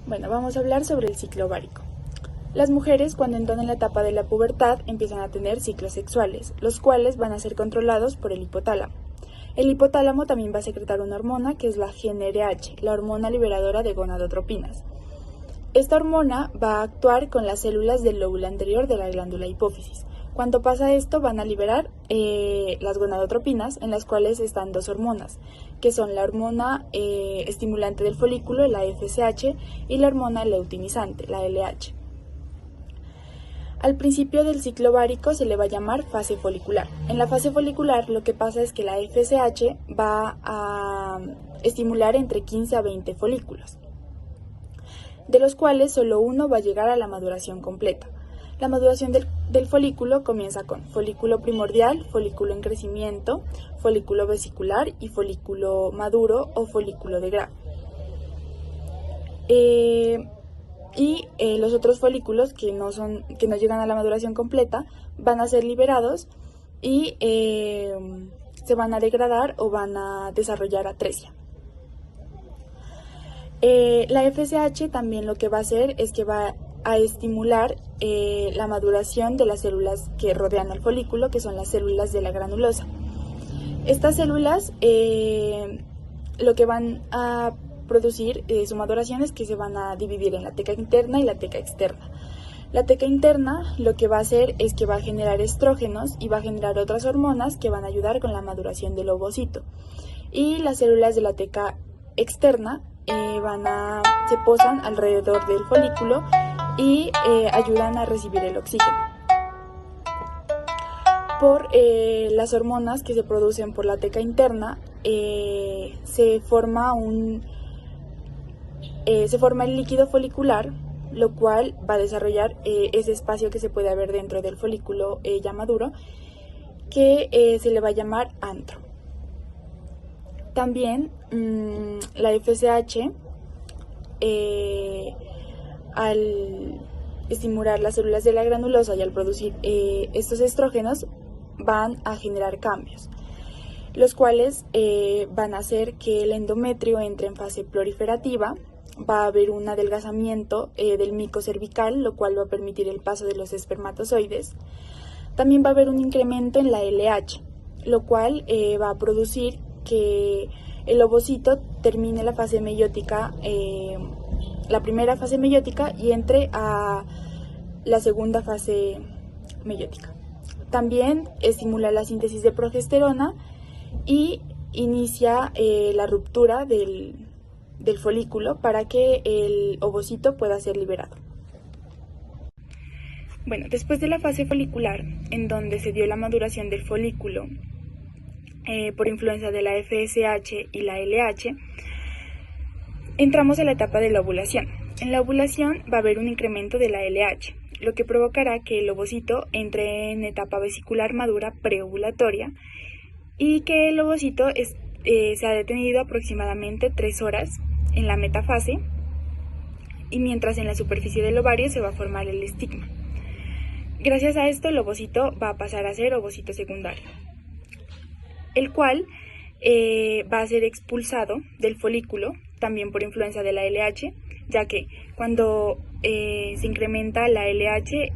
Bueno, vamos a hablar sobre el ciclo ovárico. Las mujeres, cuando entran en la etapa de la pubertad, empiezan a tener ciclos sexuales, los cuales van a ser controlados por el hipotálamo. El hipotálamo también va a secretar una hormona que es la GnRH, la hormona liberadora de gonadotropinas. Esta hormona va a actuar con las células del lóbulo anterior de la glándula hipófisis. Cuando pasa esto, van a liberar las gonadotropinas, en las cuales están dos hormonas, que son la hormona estimulante del folículo, la FSH, y la hormona leutinizante, la LH. Al principio del ciclo ovárico se le va a llamar fase folicular. En la fase folicular lo que pasa es que la FSH va a estimular entre 15 a 20 folículos, de los cuales solo uno va a llegar a la maduración completa. La maduración del folículo comienza con folículo primordial, folículo en crecimiento, folículo vesicular y folículo maduro o folículo de Graf. Los otros folículos que no llegan a la maduración completa van a ser liberados y se van a degradar o van a desarrollar atresia. La FSH también lo que va a hacer es que va a estimular la maduración de las células que rodean al folículo, que son las células de la granulosa. Estas células lo que van a producir su maduración es que se van a dividir en la teca interna y la teca externa. La teca interna lo que va a hacer es que va a generar estrógenos y va a generar otras hormonas que van a ayudar con la maduración del ovocito. Y las células de la teca externa se posan alrededor del folículo y ayudan a recibir el oxígeno. Por las hormonas que se producen por la teca interna se forma el líquido folicular, lo cual va a desarrollar ese espacio que se puede ver dentro del folículo ya maduro, que se le va a llamar antro. También la FSH, al estimular las células de la granulosa y al producir estos estrógenos, van a generar cambios, los cuales van a hacer que el endometrio entre en fase proliferativa. Va a haber un adelgazamiento del mico cervical, lo cual va a permitir el paso de los espermatozoides. También va a haber un incremento en la LH, lo cual va a producir que el ovocito termine la fase meiótica, la primera fase meiótica, y entre a la segunda fase meiótica. También estimula la síntesis de progesterona y inicia la ruptura del folículo para que el ovocito pueda ser liberado. Bueno, después de la fase folicular, en donde se dio la maduración del folículo por influencia de la FSH y la LH, entramos a la etapa de la ovulación. En la ovulación va a haber un incremento de la LH, lo que provocará que el ovocito entre en etapa vesicular madura preovulatoria y que el ovocito se ha detenido aproximadamente 3 horas en la metafase, y mientras en la superficie del ovario se va a formar el estigma. Gracias a esto el ovocito va a pasar a ser ovocito secundario, el cual va a ser expulsado del folículo también por influencia de la LH, ya que cuando se incrementa la LH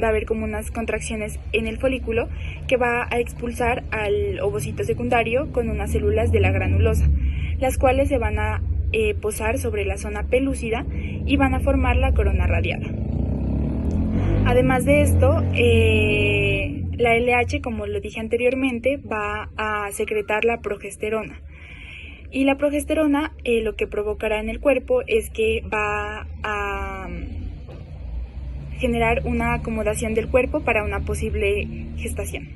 va a haber como unas contracciones en el folículo que va a expulsar al ovocito secundario con unas células de la granulosa, las cuales se van a posar sobre la zona pelúcida y van a formar la corona radiada. Además de esto, la LH, como lo dije anteriormente, va a secretar la progesterona. Y la progesterona lo que provocará en el cuerpo es que va a generar una acomodación del cuerpo para una posible gestación.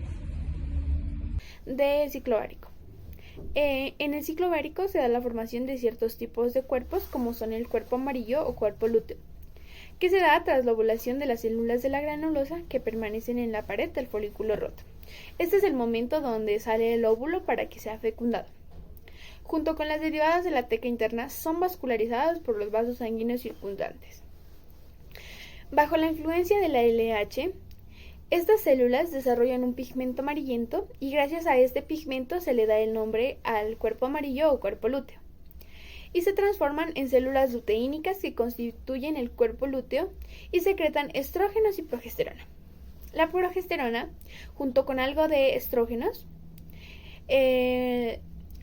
Del ciclo ovárico. En el ciclo ovárico se da la formación de ciertos tipos de cuerpos, como son el cuerpo amarillo o cuerpo lúteo, que se da tras la ovulación de las células de la granulosa que permanecen en la pared del folículo roto. Este es el momento donde sale el óvulo para que sea fecundado. Junto con las derivadas de la teca interna, son vascularizadas por los vasos sanguíneos circundantes. Bajo la influencia de la LH, estas células desarrollan un pigmento amarillento y gracias a este pigmento se le da el nombre al cuerpo amarillo o cuerpo lúteo. y se transforman en células luteínicas que constituyen el cuerpo lúteo y secretan estrógenos y progesterona. La progesterona, junto con algo de estrógenos,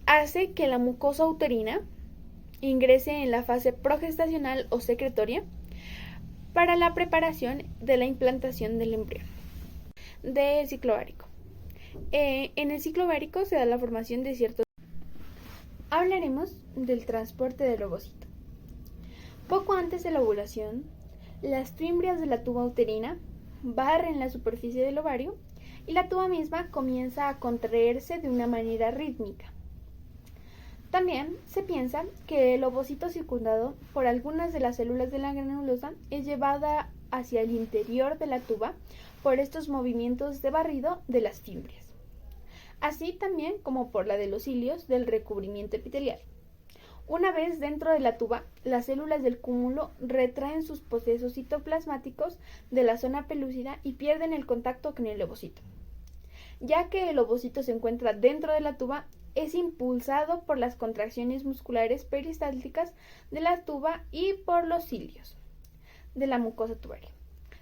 hace que la mucosa uterina ingrese en la fase progestacional o secretoria para la preparación de la implantación del embrión. Del ciclo ovárico. En el ciclo ovárico se da la formación de ciertos... Hablaremos del transporte del ovocito. Poco antes de la ovulación, las fimbrias de la tuba uterina barren la superficie del ovario y la tuba misma comienza a contraerse de una manera rítmica. También se piensa que el ovocito circundado por algunas de las células de la granulosa es llevada hacia el interior de la tuba por estos movimientos de barrido de las fimbrias, así también como por la de los cilios del recubrimiento epitelial. Una vez dentro de la tuba, las células del cúmulo retraen sus procesos citoplasmáticos de la zona pelúcida y pierden el contacto con el ovocito. Ya que el ovocito se encuentra dentro de la tuba, es impulsado por las contracciones musculares peristálticas de la tuba y por los cilios de la mucosa tubaria,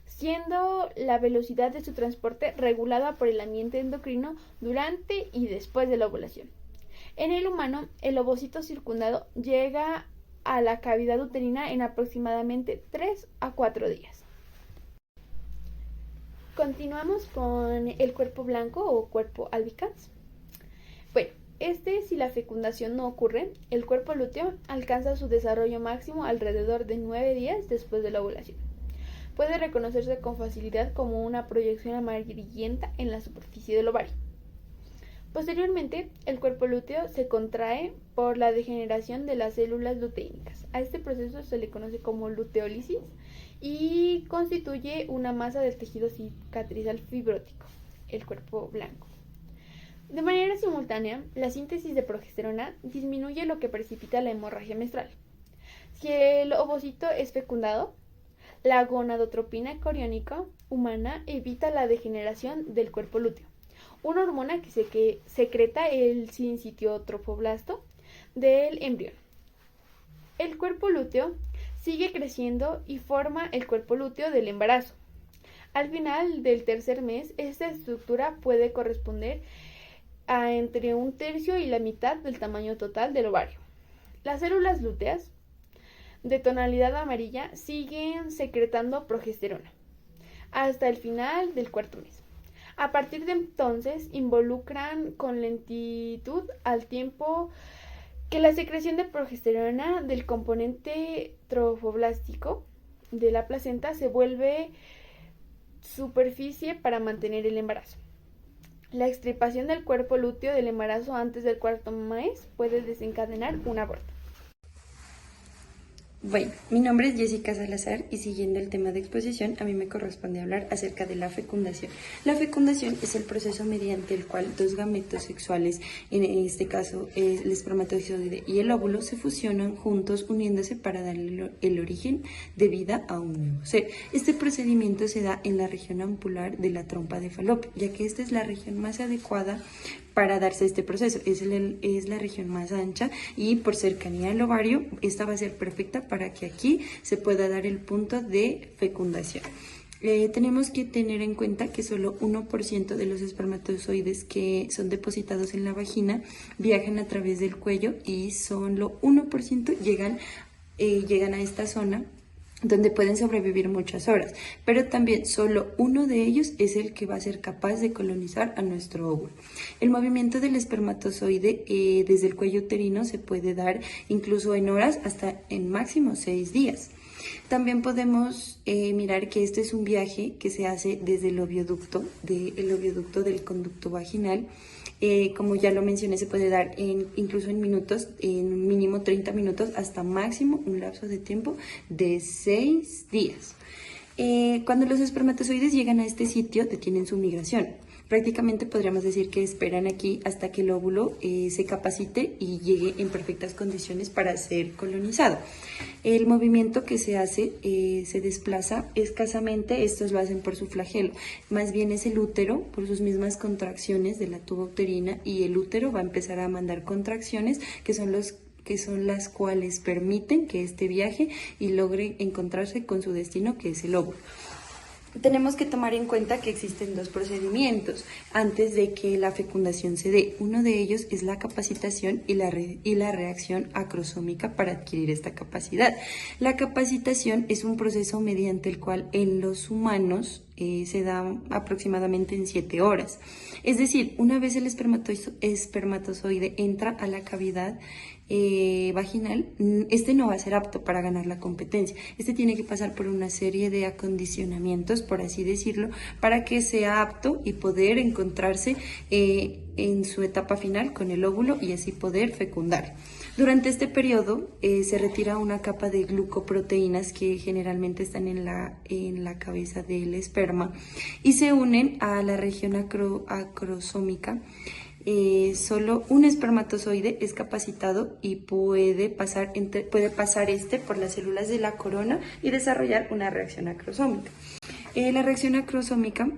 siendo la velocidad de su transporte regulada por el ambiente endocrino durante y después de la ovulación. En el humano, el ovocito circundado llega a la cavidad uterina en aproximadamente 3 a 4 días. Continuamos con el cuerpo blanco o cuerpo albicans. Bueno, si la fecundación no ocurre, el cuerpo lúteo alcanza su desarrollo máximo alrededor de 9 días después de la ovulación. Puede reconocerse con facilidad como una proyección amarillenta en la superficie del ovario. Posteriormente, el cuerpo lúteo se contrae por la degeneración de las células luteínicas. A este proceso se le conoce como luteólisis y constituye una masa del tejido cicatrizal fibrótico, el cuerpo blanco. De manera simultánea, la síntesis de progesterona disminuye lo que precipita la hemorragia menstrual. Si el ovocito es fecundado, la gonadotropina coriónica humana evita la degeneración del cuerpo lúteo, una hormona que secreta el sincitiotropoblasto del embrión. El cuerpo lúteo sigue creciendo y forma el cuerpo lúteo del embarazo. Al final del tercer mes, esta estructura puede corresponder a entre 1/3 y la mitad del tamaño total del ovario. Las células lúteas de tonalidad amarilla siguen secretando progesterona hasta el final del cuarto mes. A partir de entonces involucran con lentitud al tiempo que la secreción de progesterona del componente trofoblástico de la placenta se vuelve superficie para mantener el embarazo. La extirpación del cuerpo lúteo del embarazo antes del cuarto mes puede desencadenar un aborto. Bueno, mi nombre es Jessica Salazar y siguiendo el tema de exposición, a mí me corresponde hablar acerca de la fecundación. La fecundación es el proceso mediante el cual dos gametos sexuales, en este caso el espermatozoide y el óvulo, se fusionan juntos uniéndose para darle el origen de vida a un nuevo ser. Este procedimiento se da en la región ampular de la trompa de Falopio, ya que esta es la región más adecuada para darse este proceso. Es la región más ancha y por cercanía al ovario, esta va a ser perfecta para que aquí se pueda dar el punto de fecundación. Tenemos que tener en cuenta que solo 1% de los espermatozoides que son depositados en la vagina viajan a través del cuello y solo 1% llegan a esta zona donde pueden sobrevivir muchas horas, pero también solo uno de ellos es el que va a ser capaz de colonizar a nuestro óvulo. El movimiento del espermatozoide desde el cuello uterino se puede dar incluso en horas hasta en máximo 6 días. También podemos mirar que este es un viaje que se hace desde el ovioducto del conducto vaginal. Como ya lo mencioné, se puede dar incluso en minutos, en mínimo 30 minutos, hasta máximo un lapso de tiempo de 6 días. Cuando los espermatozoides llegan a este sitio, detienen su migración. Prácticamente podríamos decir que esperan aquí hasta que el óvulo se capacite y llegue en perfectas condiciones para ser colonizado. El movimiento que se hace se desplaza escasamente, estos lo hacen por su flagelo, más bien es el útero por sus mismas contracciones de la tuba uterina, y el útero va a empezar a mandar contracciones que son los que son las cuales permiten que este viaje y logre encontrarse con su destino, que es el óvulo. Tenemos que tomar en cuenta que existen dos procedimientos antes de que la fecundación se dé. Uno de ellos es la capacitación y la reacción acrosómica para adquirir esta capacidad. La capacitación es un proceso mediante el cual en los humanos se da aproximadamente en 7 horas. Es decir, una vez el espermatozoide entra a la cavidad vaginal, este no va a ser apto para ganar la competencia. Este tiene que pasar por una serie de acondicionamientos, por así decirlo, para que sea apto y poder encontrarse en su etapa final con el óvulo y así poder fecundar. Durante este periodo se retira una capa de glucoproteínas que generalmente están en la cabeza del esperma y se unen a la región acrosómica. Solo un espermatozoide es capacitado y puede pasar por las células de la corona y desarrollar una reacción acrosómica. La reacción acrosómica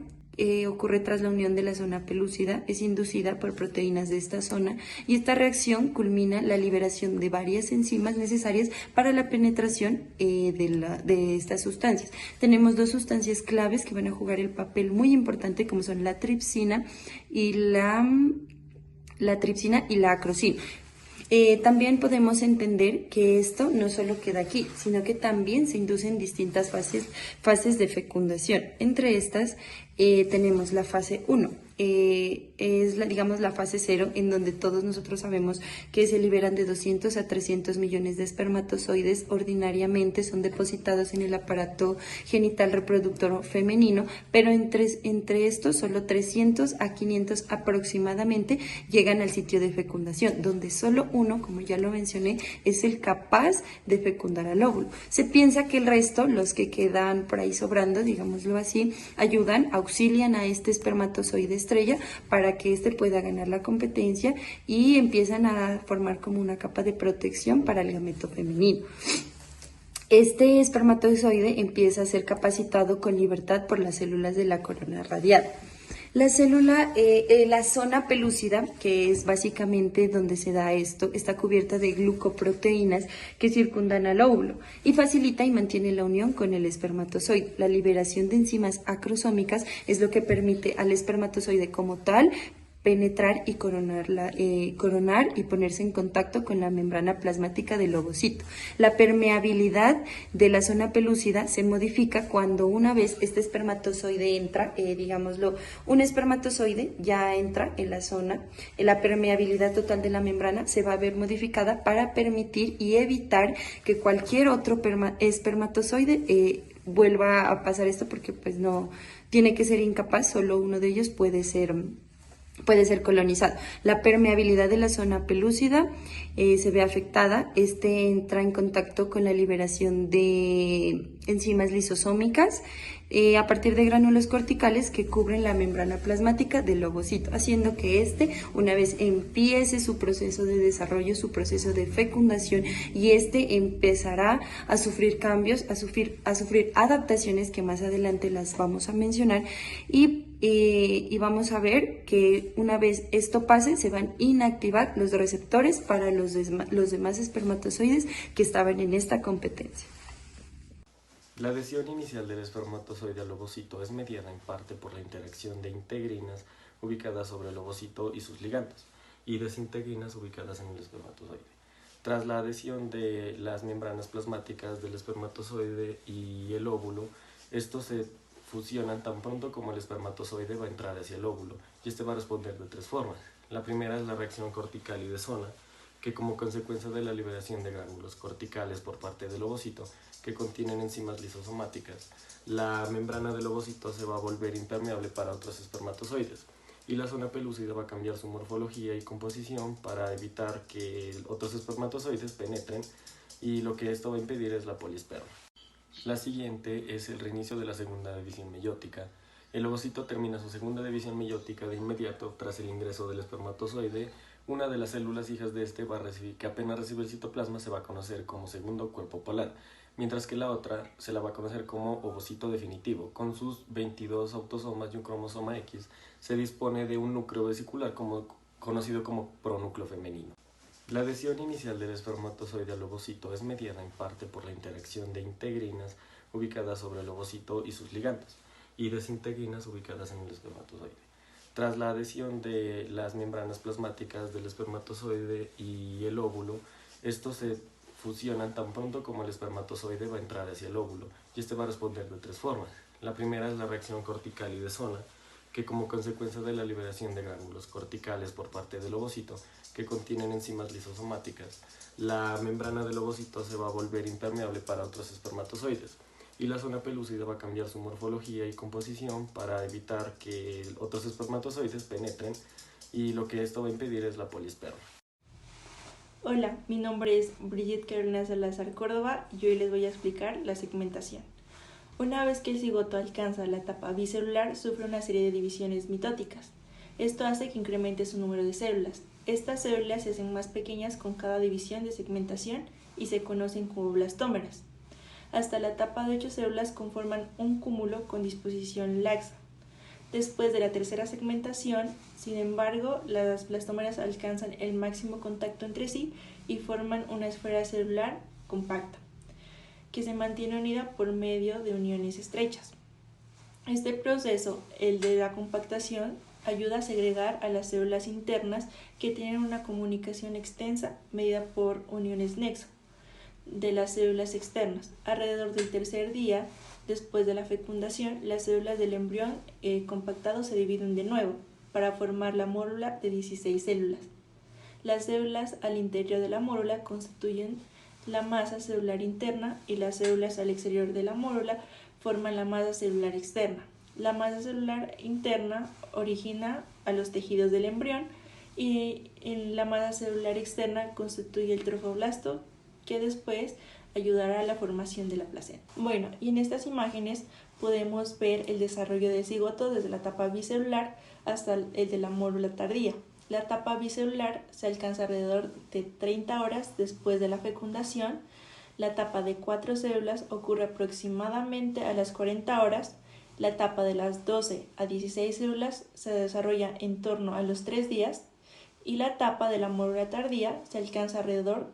ocurre tras la unión de la zona pelúcida, es inducida por proteínas de esta zona y esta reacción culmina la liberación de varias enzimas necesarias para la penetración de estas sustancias. Tenemos dos sustancias claves que van a jugar el papel muy importante, como son la tripsina y la acrosina. También podemos entender que esto no solo queda aquí, sino que también se inducen distintas fases de fecundación. Entre estas tenemos la fase 1. Es la fase 0, en donde todos nosotros sabemos que se liberan de 200 a 300 millones de espermatozoides. Ordinariamente son depositados en el aparato genital reproductor femenino, pero entre estos solo 300 a 500 aproximadamente llegan al sitio de fecundación, donde solo uno, como ya lo mencioné, es el capaz de fecundar al óvulo. Se piensa que el resto, los que quedan por ahí sobrando, digámoslo así, auxilian a este espermatozoide estrella para que éste pueda ganar la competencia y empiezan a formar como una capa de protección para el gameto femenino. Este espermatozoide empieza a ser capacitado con libertad por las células de la corona radiada. La zona pelúcida, que es básicamente donde se da esto, está cubierta de glucoproteínas que circundan al óvulo y facilita y mantiene la unión con el espermatozoide. La liberación de enzimas acrosómicas es lo que permite al espermatozoide como tal penetrar y coronar y ponerse en contacto con la membrana plasmática del ovocito. La permeabilidad de la zona pelúcida se modifica cuando una vez este espermatozoide entra, un espermatozoide ya entra en la zona, la permeabilidad total de la membrana se va a ver modificada para permitir y evitar que cualquier otro espermatozoide vuelva a pasar esto, porque pues no tiene que ser incapaz, solo uno de ellos puede ser colonizado. La permeabilidad de la zona pelúcida se ve afectada. Este entra en contacto con la liberación de enzimas lisosómicas a partir de gránulos corticales que cubren la membrana plasmática del ovocito, haciendo que una vez empiece su proceso de desarrollo, su proceso de fecundación, y empezará a sufrir cambios, a sufrir adaptaciones que más adelante las vamos a mencionar, y vamos a ver que una vez esto pase se van a inactivar los receptores para los demás espermatozoides que estaban en esta competencia. La adhesión inicial del espermatozoide al ovocito es mediada en parte por la interacción de integrinas ubicadas sobre el ovocito y sus ligandos, y desintegrinas ubicadas en el espermatozoide. Tras la adhesión de las membranas plasmáticas del espermatozoide y el óvulo, estos se fusionan tan pronto como el espermatozoide va a entrar hacia el óvulo, y este va a responder de 3 formas. La primera es la reacción cortical y de zona, que como consecuencia de la liberación de gránulos corticales por parte del ovocito, que contienen enzimas lisosomáticas, la membrana del ovocito se va a volver impermeable para otros espermatozoides, y la zona pelúcida va a cambiar su morfología y composición para evitar que otros espermatozoides penetren, y lo que esto va a impedir es la poliesperma. La siguiente es el reinicio de la segunda división meiótica. El ovocito termina su segunda división meiótica de inmediato tras el ingreso del espermatozoide. Una de las células hijas de este que apenas recibe el citoplasma se va a conocer como segundo cuerpo polar, mientras que la otra se la va a conocer como ovocito definitivo. Con sus 22 autosomas y un cromosoma X, se dispone de un núcleo vesicular conocido como pronúcleo femenino. La adhesión inicial del espermatozoide al ovocito es mediada en parte por la interacción de integrinas ubicadas sobre el ovocito y sus ligandos, y desintegrinas ubicadas en el espermatozoide. Tras la adhesión de las membranas plasmáticas del espermatozoide y el óvulo, estos se fusionan tan pronto como el espermatozoide va a entrar hacia el óvulo, y este va a responder de tres formas. La primera es la reacción cortical y de zona, que como consecuencia de la liberación de gránulos corticales por parte del ovocito, que contienen enzimas lisosomáticas, la membrana del ovocito se va a volver impermeable para otros espermatozoides, y la zona pelúcida va a cambiar su morfología y composición para evitar que otros espermatozoides penetren, y lo que esto va a impedir es la poliesperma. Hola, mi nombre es Brigitte Carolina Salazar Córdoba y hoy les voy a explicar la segmentación. Una vez que el cigoto alcanza la etapa bicelular, sufre una serie de divisiones mitóticas. Esto hace que incremente su número de células. Estas células se hacen más pequeñas con cada división de segmentación y se conocen como blastómeras. Hasta la etapa de 8 células conforman un cúmulo con disposición laxa. Después de la tercera segmentación, sin embargo, las blastómeras alcanzan el máximo contacto entre sí y forman una esfera celular compacta, que se mantiene unida por medio de uniones estrechas. Este proceso, el de la compactación, ayuda a segregar a las células internas que tienen una comunicación extensa medida por uniones nexo de las células externas. Alrededor del tercer día, después de la fecundación, las células del embrión compactado se dividen de nuevo para formar la mórula de 16 células. Las células al interior de la mórula constituyen la masa celular interna y las células al exterior de la mórula forman la masa celular externa. La masa celular interna origina a los tejidos del embrión y la masa celular externa constituye el trofoblasto, que después ayudará a la formación de la placenta. Bueno, y en estas imágenes podemos ver el desarrollo del cigoto desde la etapa bicelular hasta el de la mórula tardía. La etapa bicelular se alcanza alrededor de 30 horas después de la fecundación. La etapa de 4 células ocurre aproximadamente a las 40 horas. La etapa de las 12 a 16 células se desarrolla en torno a los 3 días y la etapa de la mórula tardía se alcanza alrededor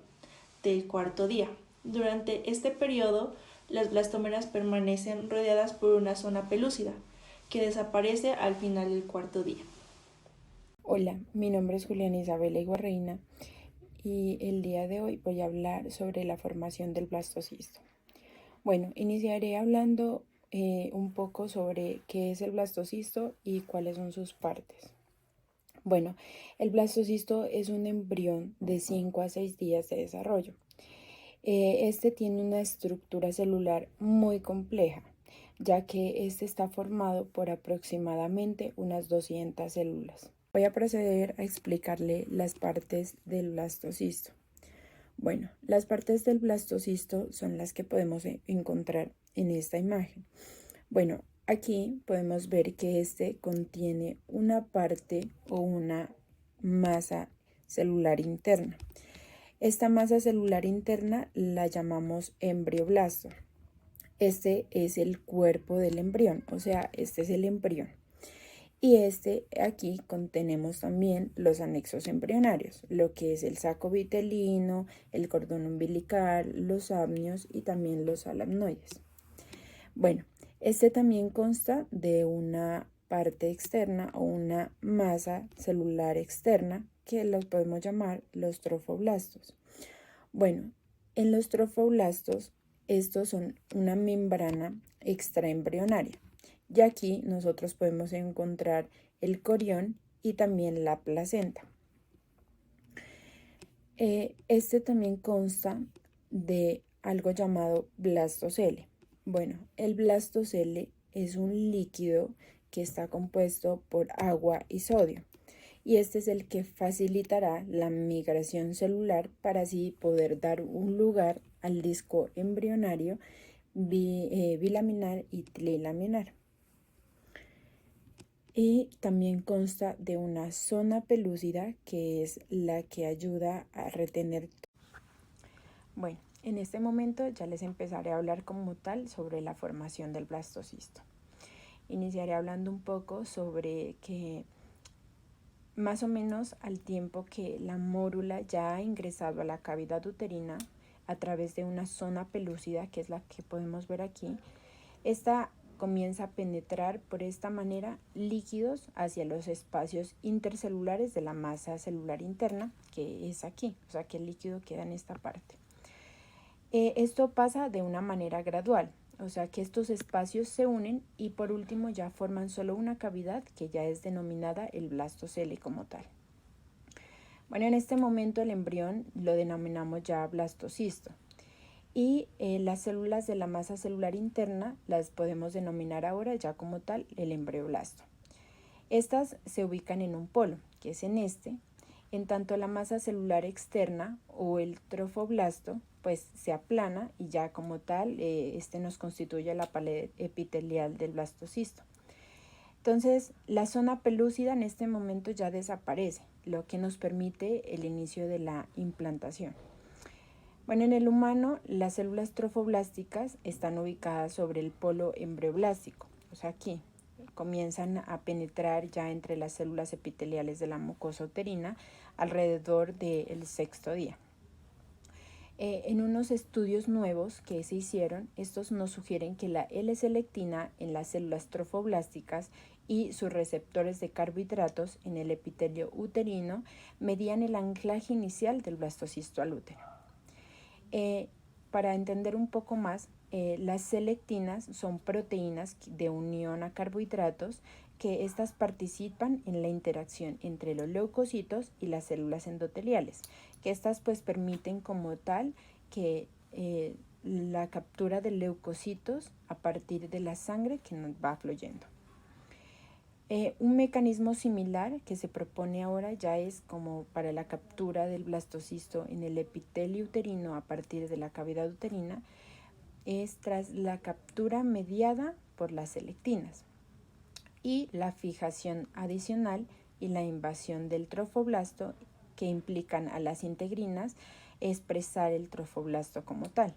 del cuarto día. Durante este periodo, las blastómeras permanecen rodeadas por una zona pelúcida que desaparece al final del cuarto día. Hola, mi nombre es Juliana Isabela Iguarreina y el día de hoy voy a hablar sobre la formación del blastocisto. Bueno, iniciaré hablando un poco sobre qué es el blastocisto y cuáles son sus partes. Bueno, el blastocisto es un embrión de 5 a 6 días de desarrollo. Este tiene una estructura celular muy compleja, ya que este está formado por aproximadamente unas 200 células. Voy a proceder a explicarle las partes del blastocisto. Bueno, las partes del blastocisto son las que podemos encontrar en esta imagen. Bueno, aquí podemos ver que este contiene una parte o una masa celular interna. Esta masa celular interna la llamamos embrioblasto. Este es el cuerpo del embrión, o sea, este es el embrión. Y aquí contenemos también los anexos embrionarios, lo que es el saco vitelino, el cordón umbilical, los amnios y también los alamnoides. Bueno, este también consta de una parte externa o una masa celular externa que los podemos llamar los trofoblastos. Bueno, en los trofoblastos estos son una membrana extraembrionaria. Y aquí nosotros podemos encontrar el corión y también la placenta. Este también consta de algo llamado blastocele. Bueno, el blastocele es un líquido que está compuesto por agua y sodio. Y este es el que facilitará la migración celular para así poder dar un lugar al disco embrionario bilaminar y trilaminar. Y también consta de una zona pelúcida que es la que ayuda a retener. Bueno, en este momento ya les empezaré a hablar como tal sobre la formación del blastocisto. Iniciaré hablando un poco sobre que más o menos al tiempo que la mórula ya ha ingresado a la cavidad uterina a través de una zona pelúcida, que es la que podemos ver aquí, esta comienza a penetrar por esta manera líquidos hacia los espacios intercelulares de la masa celular interna, que es aquí, o sea que el líquido queda en esta parte. Esto pasa de una manera gradual, o sea que estos espacios se unen y por último ya forman solo una cavidad que ya es denominada el blastocele como tal. Bueno, en este momento el embrión lo denominamos ya blastocisto y las células de la masa celular interna las podemos denominar ahora ya como tal el embrioblasto. Estas se ubican en un polo, que es en este, en tanto la masa celular externa o el trofoblasto pues se aplana y ya como tal este nos constituye la pared epitelial del blastocisto. Entonces la zona pelúcida en este momento ya desaparece, lo que nos permite el inicio de la implantación. Bueno, en el humano las células trofoblásticas están ubicadas sobre el polo embrioblástico, o sea aquí comienzan a penetrar ya entre las células epiteliales de la mucosa uterina alrededor del sexto día. En unos estudios nuevos que se hicieron, estos nos sugieren que la L-selectina en las células trofoblásticas y sus receptores de carbohidratos en el epitelio uterino median el anclaje inicial del blastocisto al útero. Para entender un poco más, las selectinas son proteínas de unión a carbohidratos que estas participan en la interacción entre los leucocitos y las células endoteliales, que estas pues permiten como tal que la captura de leucocitos a partir de la sangre que nos va fluyendo. Un mecanismo similar que se propone ahora ya es como para la captura del blastocisto en el epitelio uterino a partir de la cavidad uterina, es tras la captura mediada por las selectinas y la fijación adicional y la invasión del trofoblasto que implican a las integrinas expresar el trofoblasto como tal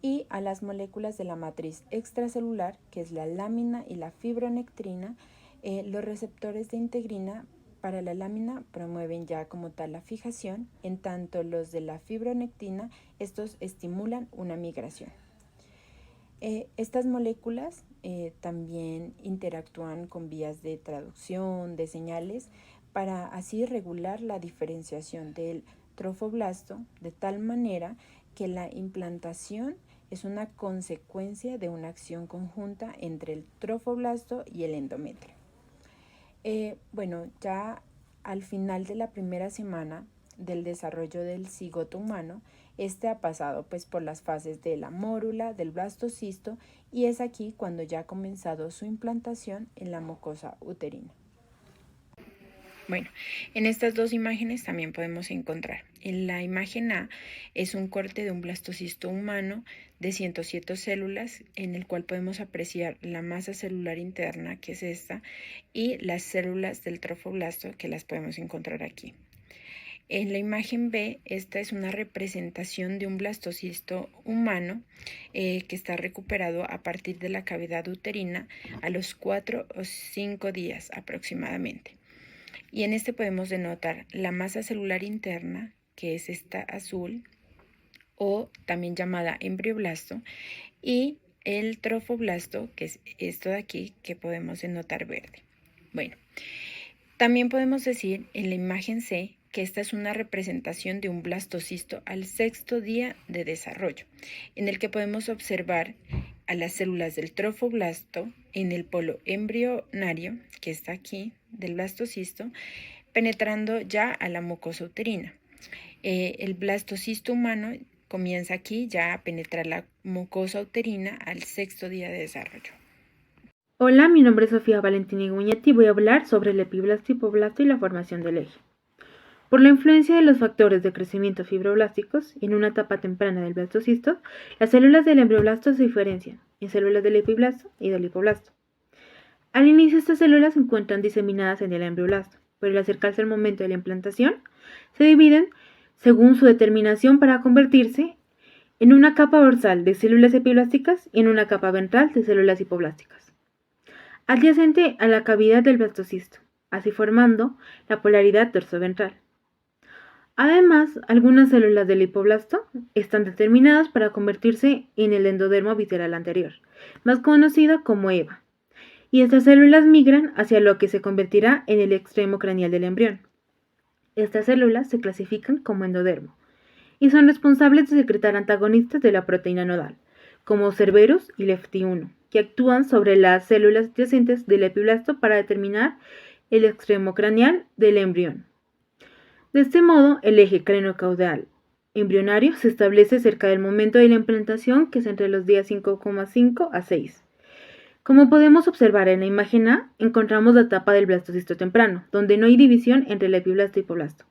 y a las moléculas de la matriz extracelular que es la lámina y la fibronectrina. Los receptores de integrina para la lámina promueven ya como tal la fijación, en tanto los de la fibronectina, estos estimulan una migración. Estas moléculas también interactúan con vías de traducción de señales para así regular la diferenciación del trofoblasto de tal manera que la implantación es una consecuencia de una acción conjunta entre el trofoblasto y el endometrio. Bueno, ya al final de la primera semana del desarrollo del cigoto humano, este ha pasado pues por las fases de la mórula, del blastocisto y es aquí cuando ya ha comenzado su implantación en la mucosa uterina. Bueno, en estas dos imágenes también podemos encontrar. En la imagen A es un corte de un blastocisto humano de 107 células en el cual podemos apreciar la masa celular interna, que es esta, y las células del trofoblasto, que las podemos encontrar aquí. En la imagen B, esta es una representación de un blastocisto humano que está recuperado a partir de la cavidad uterina a los 4 o 5 días aproximadamente. Y en este podemos denotar la masa celular interna, que es esta azul, o también llamada embrioblasto, y el trofoblasto, que es esto de aquí, que podemos denotar verde. Bueno, también podemos decir en la imagen C que esta es una representación de un blastocisto al sexto día de desarrollo, en el que podemos observar a las células del trofoblasto en el polo embrionario, que está aquí, del blastocisto, penetrando ya a la mucosa uterina. El blastocisto humano comienza aquí ya a penetrar la mucosa uterina al sexto día de desarrollo. Hola, mi nombre es Sofía Valentín Guñetti y voy a hablar sobre el epiblasto, hipoblasto y la formación del eje. Por la influencia de los factores de crecimiento fibroblásticos en una etapa temprana del blastocisto, las células del embrioblasto se diferencian en células del epiblasto y del hipoblasto. Al inicio estas células se encuentran diseminadas en el embrioblasto, pero al acercarse el momento de la implantación, se dividen según su determinación para convertirse en una capa dorsal de células epiblásticas y en una capa ventral de células hipoblásticas, adyacente a la cavidad del blastocisto. así formando la polaridad dorsoventral. Además, algunas células del hipoblasto están determinadas para convertirse en el endodermo visceral anterior, más conocido como EVA, y estas células migran hacia lo que se convertirá en el extremo craneal del embrión. Estas células se clasifican como endodermo y son responsables de secretar antagonistas de la proteína nodal, como Cerberus y Lefty1, que actúan sobre las células adyacentes del epiblasto para determinar el extremo craneal del embrión. De este modo, el eje craneocaudal embrionario se establece cerca del momento de la implantación, que es entre los días 5,5 a 6. Como podemos observar en la imagen A, encontramos la etapa del blastocisto temprano, donde no hay división entre el epiblasto y hipoblasto.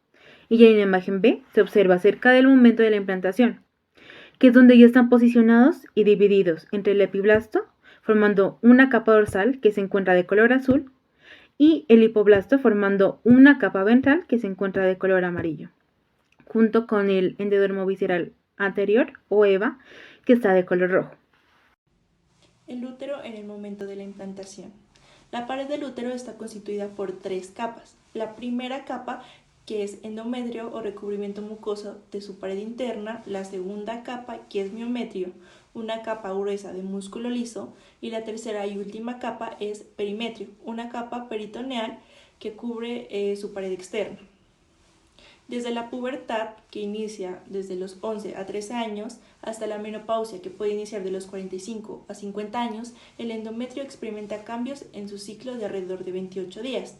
Y ya en la imagen B se observa cerca del momento de la implantación, que es donde ya están posicionados y divididos entre el epiblasto, formando una capa dorsal que se encuentra de color azul, y el hipoblasto formando una capa ventral que se encuentra de color amarillo, junto con el endodermo visceral anterior o EVA, que está de color rojo. El útero en el momento de la implantación. La pared del útero está constituida por 3 capas. La primera capa, que es endometrio o recubrimiento mucoso de su pared interna. La segunda capa, que es miometrio, una capa gruesa de músculo liso. Y la tercera y última capa es perimetrio, una capa peritoneal que cubre su pared externa. Desde la pubertad, que inicia desde los 11 a 13 años, hasta la menopausia, que puede iniciar de los 45 a 50 años, el endometrio experimenta cambios en su ciclo de alrededor de 28 días,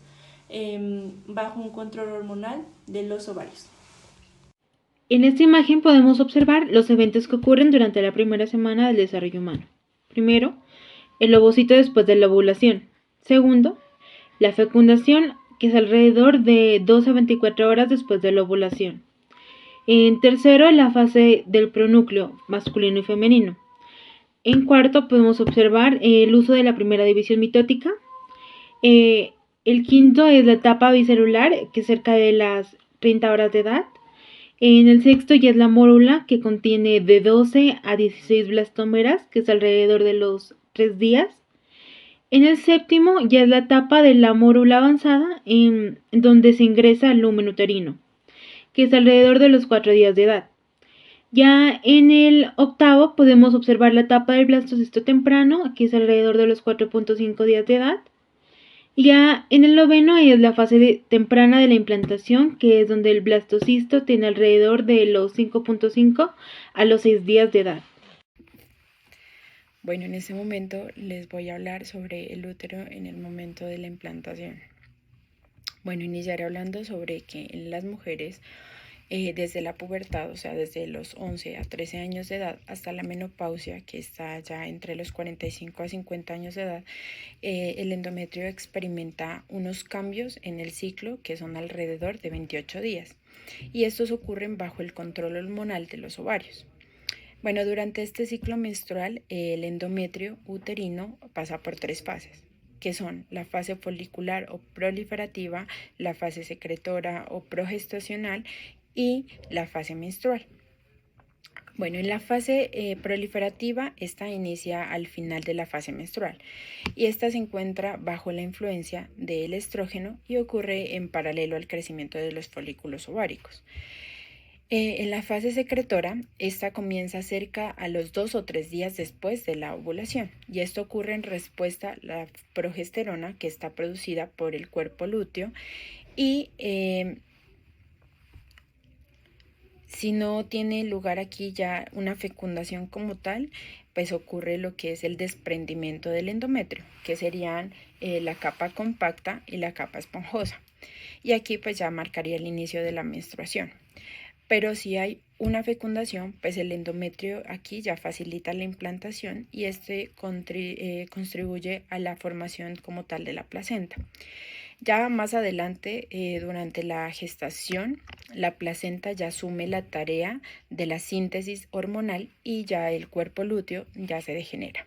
bajo un control hormonal de los ovarios. En esta imagen podemos observar los eventos que ocurren durante la primera semana del desarrollo humano. Primero, el ovocito después de la ovulación. Segundo, la fecundación, que es alrededor de 2 a 24 horas después de la ovulación. En tercero, la fase del pronúcleo masculino y femenino. En cuarto, podemos observar el uso de la primera división mitótica. El quinto es la etapa bicelular, que es cerca de las 30 horas de edad. En el sexto ya es la mórula, que contiene de 12 a 16 blastómeras, que es alrededor de los 3 días. En el séptimo ya es la etapa de la mórula avanzada, en donde se ingresa el lumen uterino, que es alrededor de los 4 días de edad. Ya en el octavo podemos observar la etapa del blastocisto temprano, que es alrededor de los 4.5 días de edad. Ya en el noveno es la fase temprana de la implantación, que es donde el blastocisto tiene alrededor de los 5.5 a los 6 días de edad. Bueno, en este momento les voy a hablar sobre el útero en el momento de la implantación. Bueno, iniciaré hablando sobre que en las mujeres, desde la pubertad, o sea, desde los 11 a 13 años de edad hasta la menopausia, que está ya entre los 45 a 50 años de edad, el endometrio experimenta unos cambios en el ciclo que son alrededor de 28 días. Y estos ocurren bajo el control hormonal de los ovarios. Bueno, durante este ciclo menstrual, el endometrio uterino pasa por 3 fases, que son la fase folicular o proliferativa, la fase secretora o progestacional y la fase menstrual. Bueno, en la fase proliferativa, esta inicia al final de la fase menstrual y esta se encuentra bajo la influencia del estrógeno y ocurre en paralelo al crecimiento de los folículos ováricos. En la fase secretora, esta comienza cerca a los 2 o 3 días después de la ovulación y esto ocurre en respuesta a la progesterona que está producida por el cuerpo lúteo y si no tiene lugar aquí ya una fecundación como tal, pues ocurre lo que es el desprendimiento del endometrio, que serían la capa compacta y la capa esponjosa. Y aquí pues ya marcaría el inicio de la menstruación. Pero si hay una fecundación, pues el endometrio aquí ya facilita la implantación y este contribuye a la formación como tal de la placenta. Ya más adelante, durante la gestación, la placenta ya asume la tarea de la síntesis hormonal y ya el cuerpo lúteo ya se degenera.